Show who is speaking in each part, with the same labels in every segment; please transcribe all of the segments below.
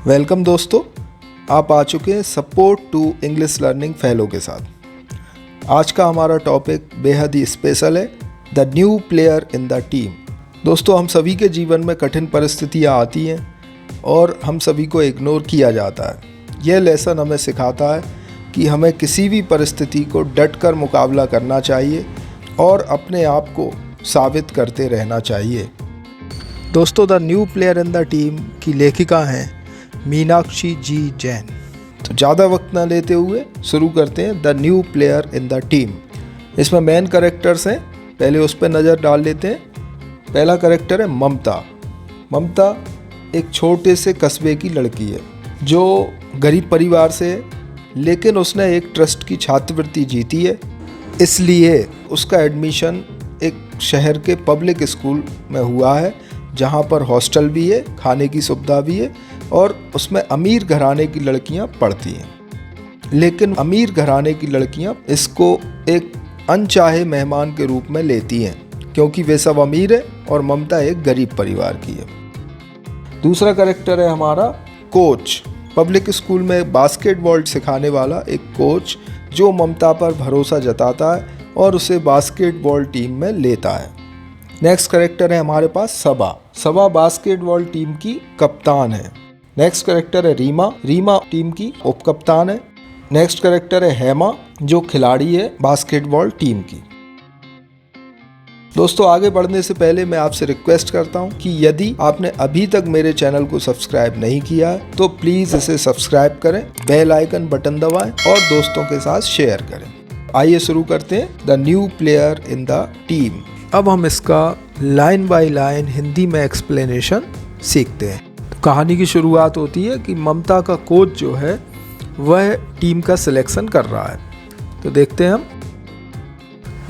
Speaker 1: Welcome दोस्तों, आप आ चुके हैं support to English learning fellow के साथ। आज का हमारा टॉपिक बेहद ही स्पेशल है, the new player in the team. दोस्तों, हम सभी के जीवन में कठिन परिस्थितियाँ आती हैं और हम सभी को इग्नोर किया जाता है। यह लेसन हमें सिखाता है कि हमें किसी भी परिस्थिति को डट कर मुकाबला करना चाहिए और अपने आप को साबित करते रहना चाहिए। दोस्तों, the new player in the team की लेखिका हैं मीनाक्षी जी जैन। तो ज़्यादा वक्त ना लेते हुए शुरू करते हैं the new player in the team. इसमें मेन कैरेक्टर्स हैं, पहले उस पर नज़र डाल लेते हैं। पहला कैरेक्टर है ममता। ममता एक छोटे से कस्बे की लड़की है जो गरीब परिवार से है, लेकिन उसने एक ट्रस्ट की छात्रवृत्ति जीती है, इसलिए उसका एडमिशन एक शहर के पब्लिक स्कूल में हुआ है जहाँ पर हॉस्टल भी है, खाने की सुविधा भी है और उसमें अमीर घराने की लड़कियाँ पढ़ती हैं। लेकिन अमीर घराने की लड़कियाँ इसको एक अनचाहे मेहमान के रूप में लेती हैं क्योंकि वे सब अमीर है और ममता एक गरीब परिवार की है। दूसरा कैरेक्टर है हमारा कोच। पब्लिक स्कूल में बास्केटबॉल सिखाने वाला एक कोच जो ममता पर भरोसा जताता है और उसे बास्केटबॉल टीम में लेता है। नेक्स्ट कैरेक्टर है हमारे पास सबा। सबा बास्केटबॉल टीम की कप्तान है। नेक्स्ट कैरेक्टर है रीमा। रीमा टीम की उप कप्तान है। नेक्स्ट कैरेक्टर है हेमा जो खिलाड़ी है बास्केटबॉल टीम की। दोस्तों, आगे बढ़ने से पहले मैं आपसे रिक्वेस्ट करता हूं कि यदि आपने अभी तक मेरे चैनल को सब्सक्राइब नहीं किया है तो प्लीज़ इसे सब्सक्राइब करें, बेल आइकन बटन दबाएं और दोस्तों के साथ शेयर करें। आइए शुरू करते हैं the new player in the team. अब हम इसका लाइन बाय लाइन हिंदी में एक्सप्लेनेशन सीखते हैं। तो कहानी की शुरुआत होती है कि ममता का कोच जो है वह टीम का सिलेक्शन कर रहा है। तो देखते हैं हम।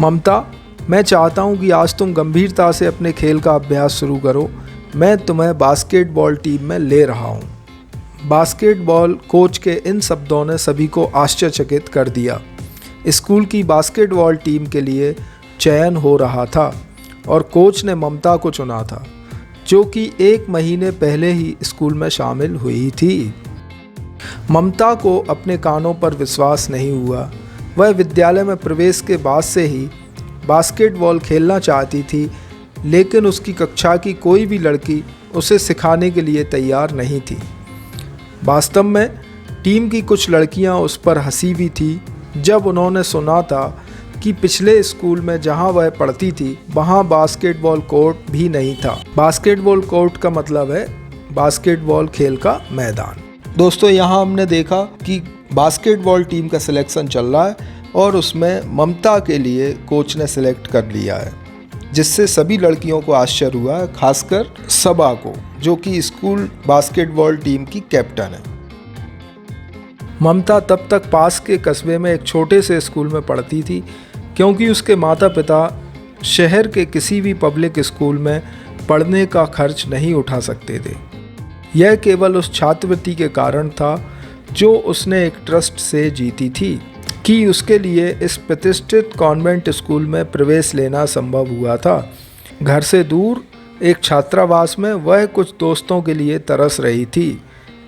Speaker 1: ममता, मैं चाहता हूं कि आज तुम गंभीरता से अपने खेल का अभ्यास शुरू करो। मैं तुम्हें बास्केटबॉल टीम में ले रहा हूं। बास्केटबॉल कोच के इन शब्दों ने सभी को आश्चर्यचकित कर दिया। स्कूल की बास्केटबॉल टीम के लिए चयन हो रहा था और कोच ने ममता को चुना था, जो कि 1 महीने पहले ही स्कूल में शामिल हुई थी। ममता को अपने कानों पर विश्वास नहीं हुआ। वह विद्यालय में प्रवेश के बाद से ही बास्केटबॉल खेलना चाहती थी, लेकिन उसकी कक्षा की कोई भी लड़की उसे सिखाने के लिए तैयार नहीं थी। वास्तव में टीम की कुछ लड़कियां उस पर हंसी भी थी जब उन्होंने सुना था कि पिछले स्कूल में जहां वह पढ़ती थी वहां बास्केटबॉल कोर्ट भी नहीं था। बास्केटबॉल कोर्ट का मतलब है बास्केटबॉल खेल का मैदान। दोस्तों, यहां हमने देखा कि बास्केटबॉल टीम का सिलेक्शन चल रहा है और उसमें ममता के लिए कोच ने सिलेक्ट कर लिया है, जिससे सभी लड़कियों को आश्चर्य हुआ है, खासकर सबा को, जो कि स्कूल बास्केटबॉल टीम की कैप्टन है। ममता तब तक पास के कस्बे में एक छोटे से स्कूल में पढ़ती थी क्योंकि उसके माता पिता शहर के किसी भी पब्लिक स्कूल में पढ़ने का खर्च नहीं उठा सकते थे। यह केवल उस छात्रवृत्ति के कारण था जो उसने एक ट्रस्ट से जीती थी कि उसके लिए इस प्रतिष्ठित कॉन्वेंट स्कूल में प्रवेश लेना संभव हुआ था। घर से दूर एक छात्रावास में वह कुछ दोस्तों के लिए तरस रही थी,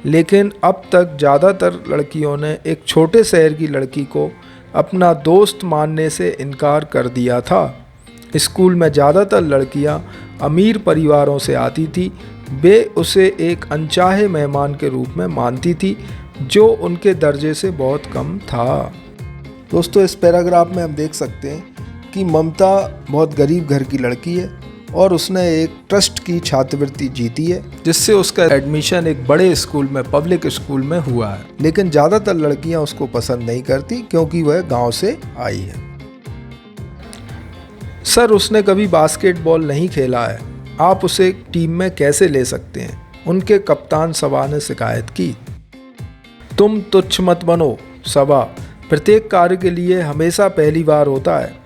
Speaker 1: लेकिन अब तक ज़्यादातर लड़कियों ने एक छोटे शहर की लड़की को अपना दोस्त मानने से इनकार कर दिया था। स्कूल में ज़्यादातर लड़कियां अमीर परिवारों से आती थी। वे उसे एक अनचाहे मेहमान के रूप में मानती थी जो उनके दर्जे से बहुत कम था। दोस्तों, इस पैराग्राफ में हम देख सकते हैं कि ममता बहुत गरीब घर की लड़की है और उसने एक ट्रस्ट की छात्रवृत्ति जीती है, जिससे उसका एडमिशन एक बड़े स्कूल में, पब्लिक स्कूल में हुआ है। लेकिन ज़्यादातर लड़कियां उसको पसंद नहीं करती क्योंकि वह गांव से आई है। सर, उसने कभी बास्केटबॉल नहीं खेला है, आप उसे टीम में कैसे ले सकते हैं? उनके कप्तान सबा ने शिकायत की। तुम तुच्छ मत बनो सबा, प्रत्येक कार्य के लिए हमेशा पहली बार होता है।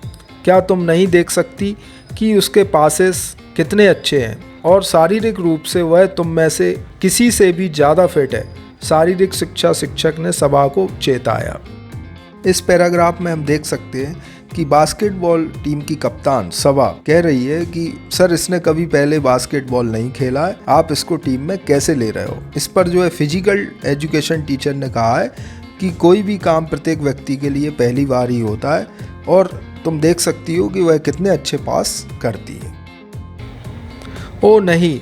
Speaker 1: क्या तुम नहीं देख सकती कि उसके पासेस कितने अच्छे हैं और शारीरिक रूप से वह तुम में से किसी से भी ज़्यादा फिट है? शारीरिक शिक्षा शिक्षक ने सबा को चेताया। इस पैराग्राफ में हम देख सकते हैं कि बास्केटबॉल टीम की कप्तान सवा कह रही है कि सर इसने कभी पहले बास्केटबॉल नहीं खेला है, आप इसको टीम में कैसे ले रहे हो। इस पर जो है फिजिकल एजुकेशन टीचर ने कहा है कि कोई भी काम प्रत्येक व्यक्ति के लिए पहली बार ही होता है और तुम देख सकती हो कि वह कितने अच्छे पास करती है। ओ नहीं,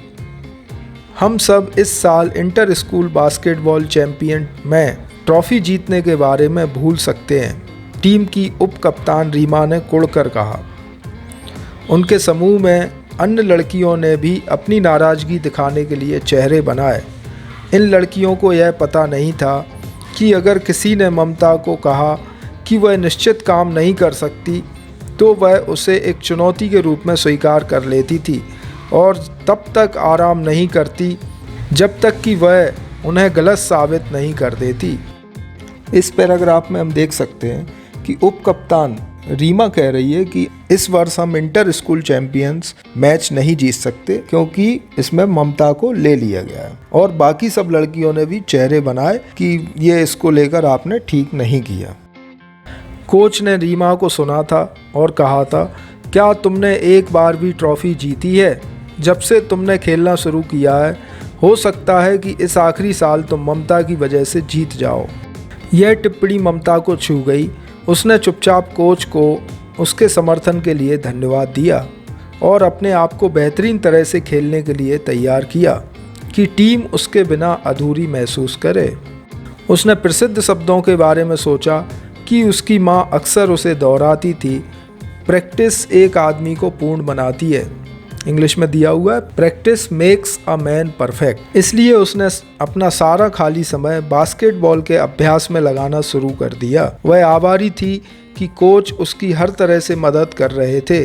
Speaker 1: हम सब इस साल इंटर स्कूल बास्केटबॉल चैंपियन में ट्रॉफी जीतने के बारे में भूल सकते हैं, टीम की उप कप्तान रीमा ने कुड़कर कहा। उनके समूह में अन्य लड़कियों ने भी अपनी नाराज़गी दिखाने के लिए चेहरे बनाए। इन लड़कियों को यह पता नहीं था कि अगर किसी ने ममता को कहा कि वह निश्चित काम नहीं कर सकती तो वह उसे एक चुनौती के रूप में स्वीकार कर लेती थी और तब तक आराम नहीं करती जब तक कि वह उन्हें गलत साबित नहीं कर देती। इस पैराग्राफ में हम देख सकते हैं कि उप कप्तान रीमा कह रही है कि इस वर्ष हम इंटर स्कूल चैंपियंस मैच नहीं जीत सकते क्योंकि इसमें ममता को ले लिया गया है। और बाकी सब लड़कियों ने भी चेहरे बनाए कि ये इसको लेकर आपने ठीक नहीं किया। कोच ने रीमा को सुना था और कहा था, क्या तुमने एक बार भी ट्रॉफी जीती है? जब से तुमने खेलना शुरू किया है, हो सकता है कि इस आखिरी साल तुम ममता की वजह से जीत जाओ। यह टिप्पणी ममता को छू गई। उसने चुपचाप कोच को उसके समर्थन के लिए धन्यवाद दिया और अपने आप को बेहतरीन तरह से खेलने के लिए तैयार किया कि टीम उसके बिना अधूरी महसूस करे। उसने प्रसिद्ध शब्दों के बारे में सोचा कि उसकी माँ अक्सर उसे दोहराती थी, प्रैक्टिस एक आदमी को पूर्ण बनाती है। इंग्लिश में दिया हुआ है, practice makes a man perfect. इसलिए उसने अपना सारा खाली समय बास्केटबॉल के अभ्यास में लगाना शुरू कर दिया। वह आभारी थी कि कोच उसकी हर तरह से मदद कर रहे थे।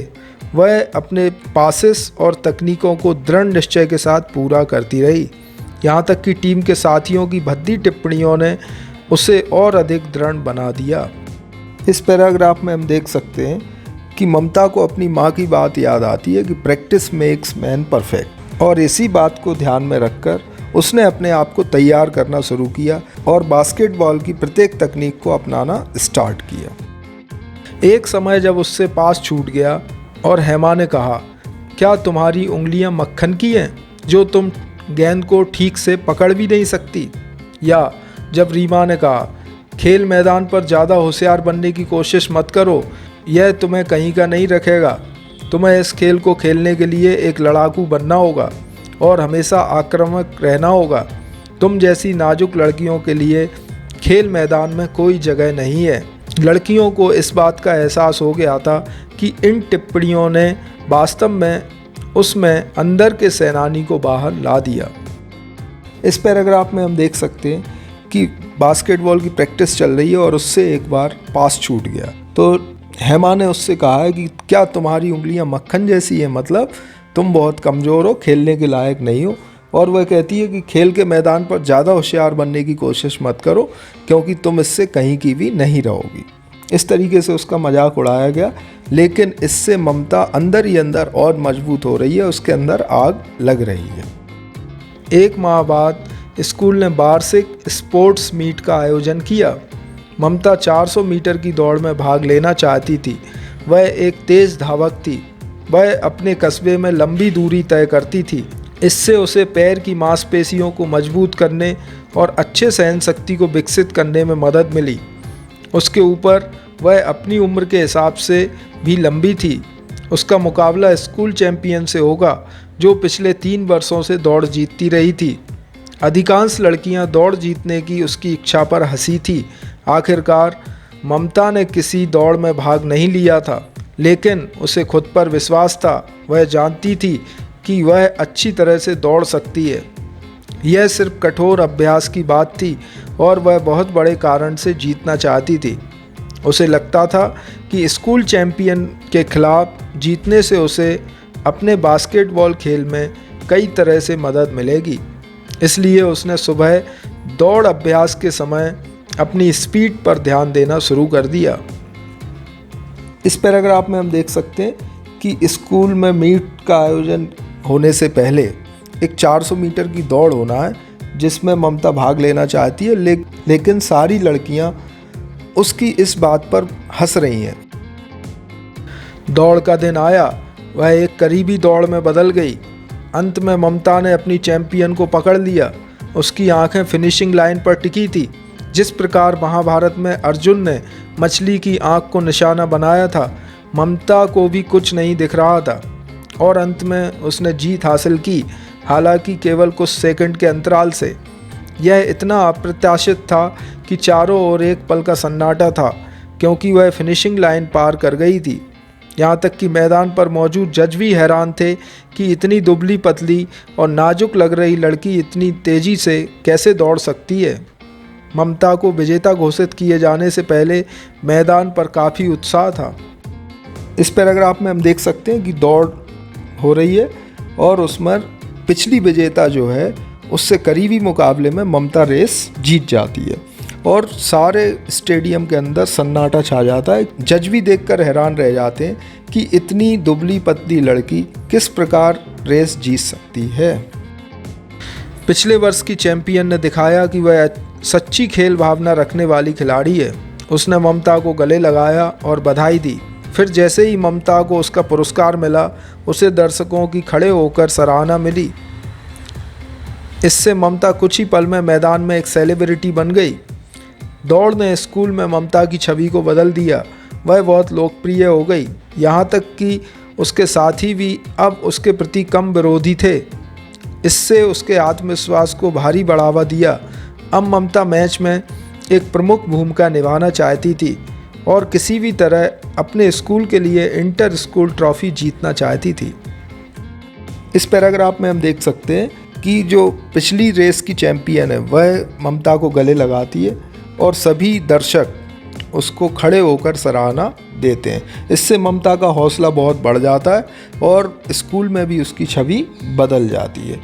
Speaker 1: वह अपने पासेस और तकनीकों को दृढ़ निश्चय के साथ पूरा करती रही, यहाँ तक कि टीम के साथियों की भद्दी टिप्पणियों ने उसे और अधिक दृढ़ बना दिया। इस पैराग्राफ में हम देख सकते हैं कि ममता को अपनी माँ की बात याद आती है कि प्रैक्टिस मेक्स मैन परफेक्ट, और इसी बात को ध्यान में रखकर उसने अपने आप को तैयार करना शुरू किया और बास्केटबॉल की प्रत्येक तकनीक को अपनाना स्टार्ट किया। एक समय जब उससे पास छूट गया और हेमा ने कहा, क्या तुम्हारी उंगलियां मक्खन की हैं जो तुम गेंद को ठीक से पकड़ भी नहीं सकती? या जब रीमा ने कहा, खेल मैदान पर ज़्यादा होशियार बनने की कोशिश मत करो, यह तुम्हें कहीं का नहीं रखेगा। तुम्हें इस खेल को खेलने के लिए एक लड़ाकू बनना होगा और हमेशा आक्रामक रहना होगा। तुम जैसी नाजुक लड़कियों के लिए खेल मैदान में कोई जगह नहीं है। लड़कियों को इस बात का एहसास हो गया था कि इन टिप्पणियों ने वास्तव में उसमें अंदर के सेनानी को बाहर ला दिया। इस पैराग्राफ में हम देख सकते हैं कि बास्केटबॉल की प्रैक्टिस चल रही है और उससे एक बार पास छूट गया तो हेमा ने उससे कहा है कि क्या तुम्हारी उंगलियां मक्खन जैसी है, मतलब तुम बहुत कमज़ोर हो, खेलने के लायक नहीं हो। और वह कहती है कि खेल के मैदान पर ज़्यादा होशियार बनने की कोशिश मत करो क्योंकि तुम इससे कहीं की भी नहीं रहोगी। इस तरीके से उसका मजाक उड़ाया गया, लेकिन इससे ममता अंदर ही अंदर और मजबूत हो रही है, उसके अंदर आग लग रही है। एक माह बाद स्कूल ने वार्षिक स्पोर्ट्स मीट का आयोजन किया। ममता 400 मीटर की दौड़ में भाग लेना चाहती थी। वह एक तेज़ धावक थी। वह अपने कस्बे में लंबी दूरी तय करती थी। इससे उसे पैर की मांसपेशियों को मजबूत करने और अच्छे सहन शक्ति को विकसित करने में मदद मिली। उसके ऊपर वह अपनी उम्र के हिसाब से भी लंबी थी। उसका मुकाबला स्कूल चैंपियन से होगा जो पिछले 3 वर्षों से दौड़ जीतती रही थी। अधिकांश लड़कियां दौड़ जीतने की उसकी इच्छा पर हंसी थी। आखिरकार ममता ने किसी दौड़ में भाग नहीं लिया था, लेकिन उसे खुद पर विश्वास था। वह जानती थी कि वह अच्छी तरह से दौड़ सकती है। यह सिर्फ कठोर अभ्यास की बात थी और वह बहुत बड़े कारण से जीतना चाहती थी। उसे लगता था कि स्कूल चैंपियन के खिलाफ जीतने से उसे अपने बास्केटबॉल खेल में कई तरह से मदद मिलेगी। इसलिए उसने सुबह दौड़ अभ्यास के समय अपनी स्पीड पर ध्यान देना शुरू कर दिया। इस पैराग्राफ में हम देख सकते हैं कि स्कूल में मीट का आयोजन होने से पहले एक 400 मीटर की दौड़ होना है जिसमें ममता भाग लेना चाहती है, लेकिन सारी लड़कियां उसकी इस बात पर हंस रही हैं। दौड़ का दिन आया, वह एक करीबी दौड़ में बदल गई। अंत में ममता ने अपनी चैंपियन को पकड़ लिया। उसकी आंखें फिनिशिंग लाइन पर टिकी थी। जिस प्रकार महाभारत में अर्जुन ने मछली की आंख को निशाना बनाया था, ममता को भी कुछ नहीं दिख रहा था और अंत में उसने जीत हासिल की, हालांकि केवल कुछ सेकंड के अंतराल से। यह इतना अप्रत्याशित था कि चारों ओर एक पल का सन्नाटा था, क्योंकि वह फिनिशिंग लाइन पार कर गई थी। यहाँ तक कि मैदान पर मौजूद जज भी हैरान थे कि इतनी दुबली पतली और नाजुक लग रही लड़की इतनी तेज़ी से कैसे दौड़ सकती है। ममता को विजेता घोषित किए जाने से पहले मैदान पर काफ़ी उत्साह था। इस पैराग्राफ में हम देख सकते हैं कि दौड़ हो रही है और उसमें पिछली विजेता जो है उससे करीबी मुकाबले में ममता रेस जीत जाती है और सारे स्टेडियम के अंदर सन्नाटा छा जाता है। जज भी देखकर हैरान रह जाते हैं कि इतनी दुबली पतली लड़की किस प्रकार रेस जीत सकती है। पिछले वर्ष की चैंपियन ने दिखाया कि वह सच्ची खेल भावना रखने वाली खिलाड़ी है। उसने ममता को गले लगाया और बधाई दी। फिर जैसे ही ममता को उसका पुरस्कार मिला, उसे दर्शकों की खड़े होकर सराहना मिली। इससे ममता कुछ ही पल में मैदान में एक सेलिब्रिटी बन गई। दौड़ ने स्कूल में ममता की छवि को बदल दिया। वह बहुत लोकप्रिय हो गई, यहाँ तक कि उसके साथी भी अब उसके प्रति कम विरोधी थे। इससे उसके आत्मविश्वास को भारी बढ़ावा दिया। अब ममता मैच में एक प्रमुख भूमिका निभाना चाहती थी और किसी भी तरह अपने स्कूल के लिए इंटर स्कूल ट्रॉफी जीतना चाहती थी। इस पैराग्राफ में हम देख सकते हैं कि जो पिछली रेस की चैंपियन है वह ममता को गले लगाती है और सभी दर्शक उसको खड़े होकर सराहना देते हैं। इससे ममता का हौसला बहुत बढ़ जाता है और स्कूल में भी उसकी छवि बदल जाती है।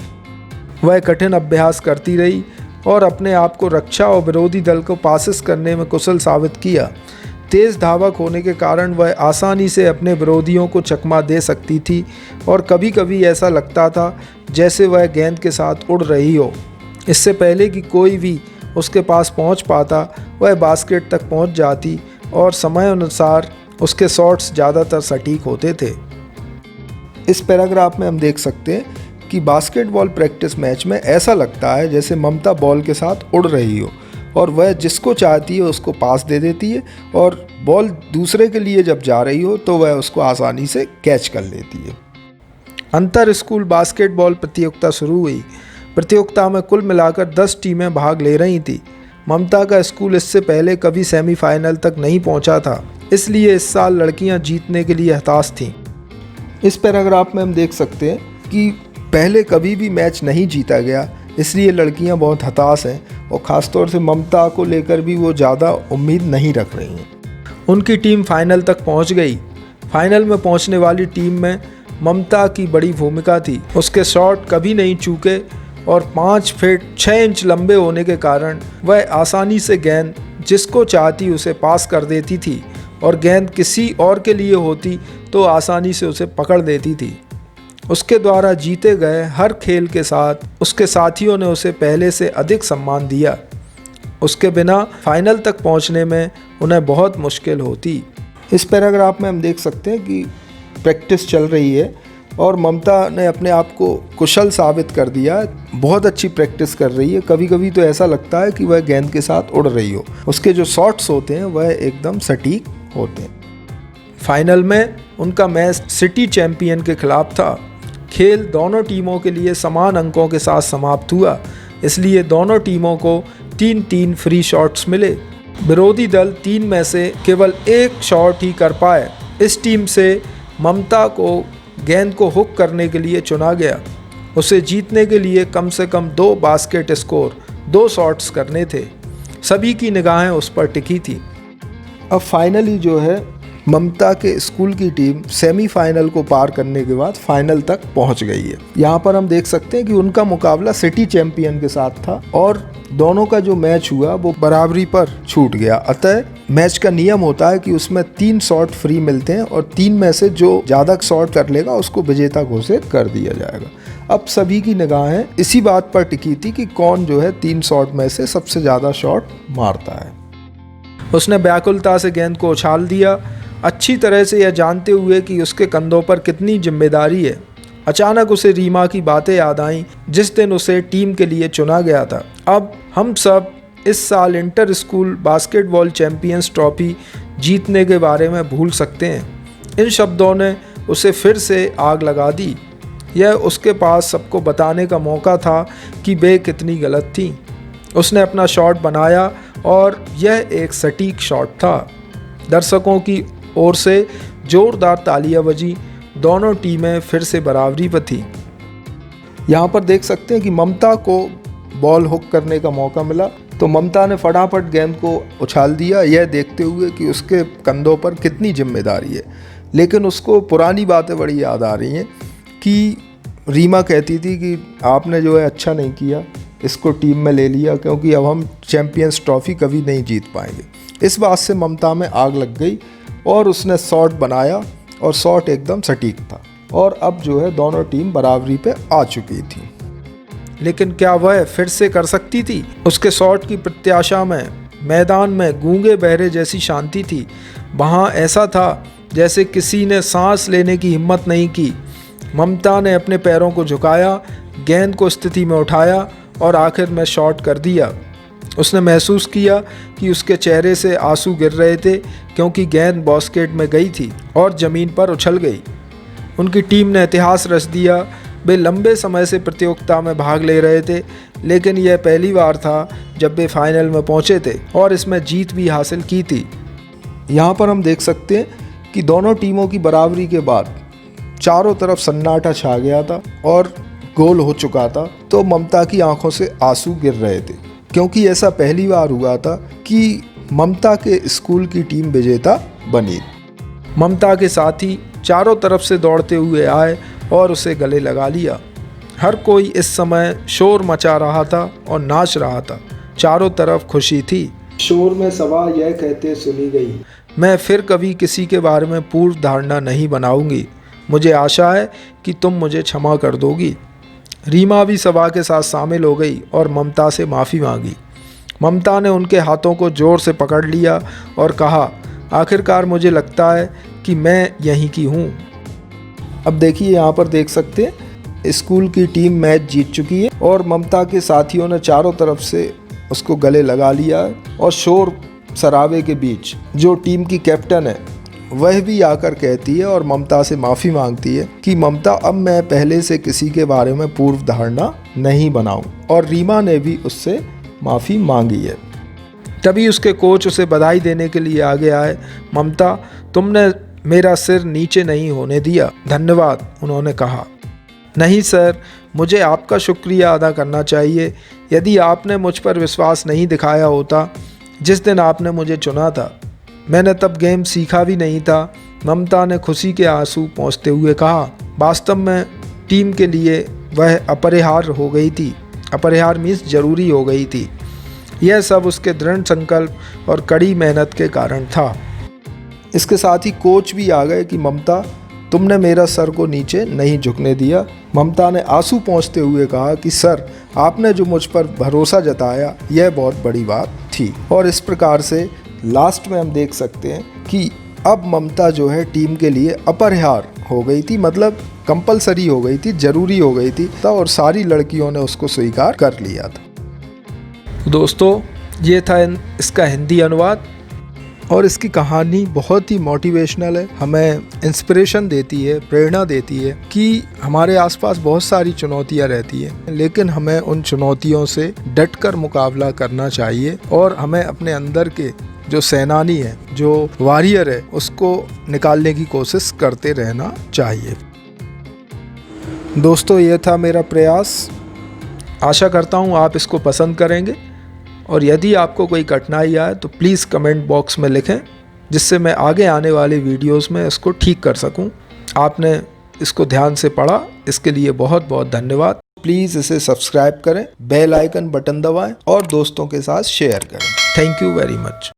Speaker 1: वह कठिन अभ्यास करती रही और अपने आप को रक्षा और विरोधी दल को पासिस करने में कुशल साबित किया। तेज़ धावक होने के कारण वह आसानी से अपने विरोधियों को चकमा दे सकती थी और कभी कभी ऐसा लगता था जैसे वह गेंद के साथ उड़ रही हो। इससे पहले कि कोई भी उसके पास पहुंच पाता, वह बास्केट तक पहुंच जाती और समय अनुसार उसके शॉट्स ज़्यादातर सटीक होते थे। इस पैराग्राफ में हम देख सकते हैं कि बास्केटबॉल प्रैक्टिस मैच में ऐसा लगता है जैसे ममता बॉल के साथ उड़ रही हो और वह जिसको चाहती है उसको पास दे देती है और बॉल दूसरे के लिए जब जा रही हो तो वह उसको आसानी से कैच कर लेती है। अंतर स्कूल बास्केटबॉल प्रतियोगिता शुरू हुई। प्रतियोगिता में कुल मिलाकर 10 टीमें भाग ले रही थी। ममता का स्कूल इससे पहले कभी सेमीफाइनल तक नहीं पहुंचा था, इसलिए इस साल लड़कियां जीतने के लिए हताश थीं। इस पैराग्राफ में हम देख सकते हैं कि पहले कभी भी मैच नहीं जीता गया, इसलिए लड़कियां बहुत हताश हैं और ख़ासतौर से ममता को लेकर भी वो ज़्यादा उम्मीद नहीं रख रही हैं। उनकी टीम फाइनल तक पहुंच गई। फाइनल में पहुंचने वाली टीम में ममता की बड़ी भूमिका थी। उसके शॉट कभी नहीं चूके और 5 फीट 6 इंच लंबे होने के कारण वह आसानी से गेंद जिसको चाहती उसे पास कर देती थी और गेंद किसी और के लिए होती तो आसानी से उसे पकड़ लेती थी। उसके द्वारा जीते गए हर खेल के साथ उसके साथियों ने उसे पहले से अधिक सम्मान दिया। उसके बिना फाइनल तक पहुंचने में उन्हें बहुत मुश्किल होती। इस पैराग्राफ में हम देख सकते हैं कि प्रैक्टिस चल रही है और ममता ने अपने आप को कुशल साबित कर दिया। बहुत अच्छी प्रैक्टिस कर रही है। कभी कभी तो ऐसा लगता है कि वह गेंद के साथ उड़ रही हो। उसके जो शॉट्स होते हैं वह एकदम सटीक होते हैं। फाइनल में उनका मैच सिटी चैंपियन के खिलाफ था। खेल दोनों टीमों के लिए समान अंकों के साथ समाप्त हुआ, इसलिए दोनों टीमों को 3-3 फ्री शॉट्स मिले। विरोधी दल 3 में से केवल 1 शॉट ही कर पाए। इस टीम से ममता को गेंद को हुक करने के लिए चुना गया। उसे जीतने के लिए कम से कम 2 बास्केट स्कोर 2 शॉट्स करने थे। सभी की निगाहें उस पर टिकी थी। अब फाइनली जो है ममता के स्कूल की टीम सेमीफाइनल को पार करने के बाद फाइनल तक पहुंच गई है। यहाँ पर हम देख सकते हैं कि उनका मुकाबला सिटी चैंपियन के साथ था और दोनों का जो मैच हुआ वो बराबरी पर छूट गया। अतः मैच का नियम होता है कि उसमें 3 शॉट फ्री मिलते हैं और 3 में से जो ज़्यादा शॉट कर लेगा उसको विजेता घोषित कर दिया जाएगा। अब सभी की निगाहें इसी बात पर टिकी थी कि कौन जो है 3 शॉट में से सबसे ज़्यादा शॉट मारता है। उसने व्याकुलता से गेंद को उछाल दिया अच्छी तरह से यह जानते हुए कि उसके कंधों पर कितनी जिम्मेदारी है, अचानक उसे रीमा की बातें याद आईं जिस दिन उसे टीम के लिए चुना गया था। अब हम सब इस साल inter school basketball champions trophy जीतने के बारे में भूल सकते हैं। इन शब्दों ने उसे फिर से आग लगा दी। यह उसके पास सबको बताने का मौका था कि वे कितनी गलत थी। उसने अपना शॉट बनाया और यह एक सटीक शॉट था। दर्शकों की ओर से जोरदार तालियां बजी। दोनों टीमें फिर से बराबरी पर थी। यहाँ पर देख सकते हैं कि ममता को बॉल हुक करने का मौका मिला तो ममता ने फटाफट गेंद को उछाल दिया, यह देखते हुए कि उसके कंधों पर कितनी जिम्मेदारी है। लेकिन उसको पुरानी बातें बड़ी याद आ रही हैं कि रीमा कहती थी कि आपने जो है अच्छा नहीं किया, इसको टीम में ले लिया क्योंकि अब हम चैंपियंस ट्रॉफी कभी नहीं जीत पाएंगे। इस बात से ममता में आग लग गई और उसने शॉट बनाया और शॉट एकदम सटीक था और अब जो है दोनों टीम बराबरी पे आ चुकी थी। लेकिन क्या वह फिर से कर सकती थी? उसके शॉट की प्रत्याशा में मैदान में गूंगे बहरे जैसी शांति थी। वहाँ ऐसा था जैसे किसी ने सांस लेने की हिम्मत नहीं की। ममता ने अपने पैरों को झुकाया, गेंद को स्थिति में उठाया और आखिर में शॉट कर दिया। उसने महसूस किया कि उसके चेहरे से आंसू गिर रहे थे क्योंकि गेंद बास्केट में गई थी और ज़मीन पर उछल गई। उनकी टीम ने इतिहास रच दिया। वे लंबे समय से प्रतियोगिता में भाग ले रहे थे, लेकिन यह पहली बार था जब वे फाइनल में पहुंचे थे और इसमें जीत भी हासिल की थी। यहाँ पर हम देख सकते हैं कि दोनों टीमों की बराबरी के बाद चारों तरफ सन्नाटा छा गया था और गोल हो चुका था। तो ममता की आंखों से आंसू गिर रहे थे क्योंकि ऐसा पहली बार हुआ था कि ममता के स्कूल की टीम विजेता बनी। ममता के साथी चारों तरफ से दौड़ते हुए आए और उसे गले लगा लिया। हर कोई इस समय शोर मचा रहा था और नाच रहा था। चारों तरफ खुशी थी। शोर में सवा यह कहते सुनी गई, मैं फिर कभी किसी के बारे में पूर्व धारणा नहीं बनाऊंगी। मुझे आशा है कि तुम मुझे क्षमा कर दोगी। रीमा भी सभा के साथ शामिल हो गई और ममता से माफ़ी मांगी। ममता ने उनके हाथों को जोर से पकड़ लिया और कहा, आखिरकार मुझे लगता है कि मैं यहीं की हूँ। अब देखिए यहाँ पर देख सकते हैं स्कूल की टीम मैच जीत चुकी है और ममता के साथियों ने चारों तरफ से उसको गले लगा लिया है और शोर शराबे के बीच जो टीम की कैप्टन है वह भी आकर कहती है और ममता से माफ़ी मांगती है कि ममता अब मैं पहले से किसी के बारे में पूर्व धारणा नहीं बनाऊं, और रीमा ने भी उससे माफ़ी मांगी है। तभी उसके कोच उसे बधाई देने के लिए आगे आए। ममता, तुमने मेरा सिर नीचे नहीं होने दिया, धन्यवाद, उन्होंने कहा। नहीं सर, मुझे आपका शुक्रिया अदा करना चाहिए। यदि आपने मुझ पर विश्वास नहीं दिखाया होता जिस दिन आपने मुझे चुना था, मैंने तब गेम सीखा भी नहीं था। ममता ने खुशी के आंसू पोंछते हुए कहा। वास्तव में टीम के लिए वह अपरिहार्य हो गई थी। अपरिहार्य मीन्स जरूरी हो गई थी। यह सब उसके दृढ़ संकल्प और कड़ी मेहनत के कारण था। इसके साथ ही कोच भी आ गए कि ममता, तुमने मेरा सर को नीचे नहीं झुकने दिया। ममता ने आंसू पोंछते हुए कहा कि सर, आपने जो मुझ पर भरोसा जताया यह बहुत बड़ी बात थी। और इस प्रकार से लास्ट में हम देख सकते हैं कि अब ममता जो है टीम के लिए अपरिहार्य हो गई थी, मतलब कंपलसरी हो गई थी, जरूरी हो गई थी, और सारी लड़कियों ने उसको स्वीकार कर लिया था। दोस्तों, ये था इसका हिंदी अनुवाद और इसकी कहानी बहुत ही मोटिवेशनल है। हमें इंस्पिरेशन देती है, प्रेरणा देती है कि हमारे आसपास बहुत सारी चुनौतियां रहती हैं, लेकिन हमें उन चुनौतियों से डटकर मुकाबला करना चाहिए और हमें अपने अंदर के जो सेनानी है, जो वॉरियर है, उसको निकालने की कोशिश करते रहना चाहिए। दोस्तों, ये था मेरा प्रयास। आशा करता हूँ आप इसको पसंद करेंगे, और यदि आपको कोई कठिनाई आए तो प्लीज़ कमेंट बॉक्स में लिखें, जिससे मैं आगे आने वाले वीडियोस में इसको ठीक कर सकूं। आपने इसको ध्यान से पढ़ा, इसके लिए बहुत बहुत धन्यवाद। प्लीज़ इसे सब्सक्राइब करें, बेल आइकन बटन दबाएं और दोस्तों के साथ शेयर करें। Thank you very much.